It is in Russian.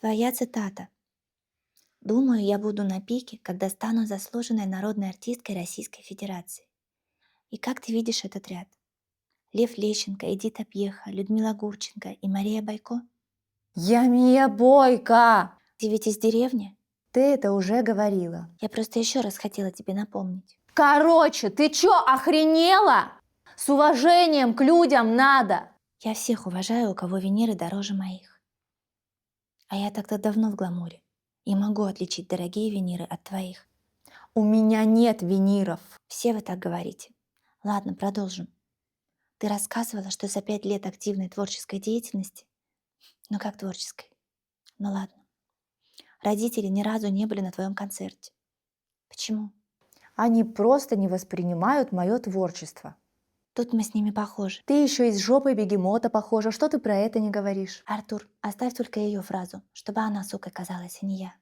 Твоя цитата. «Думаю, я буду на пике, когда стану заслуженной народной артисткой Российской Федерации». И как ты видишь этот ряд? Лев Лещенко, Эдита Пьеха, Людмила Гурченко и Мария Бойко? Я Мия Бойко! Ты ведь из деревни? Ты это уже говорила. Я просто еще раз хотела тебе напомнить. Короче, ты чё, охренела? С уважением к людям надо. Я всех уважаю, у кого Венеры дороже моих. А я так-то давно в гламуре и могу отличить дорогие Венеры от твоих. У меня нет виниров. Все вы так говорите. Ладно, продолжим. Ты рассказывала, что за 5 лет активной творческой деятельности, ну как творческой, ну ладно, родители ни разу не были на твоем концерте. Почему? Они просто не воспринимают мое творчество. Тут мы с ними похожи. Ты еще и с жопой бегемота похожа. Что ты про это не говоришь? Артур, оставь только ее фразу, чтобы она, сука, казалась, а не я.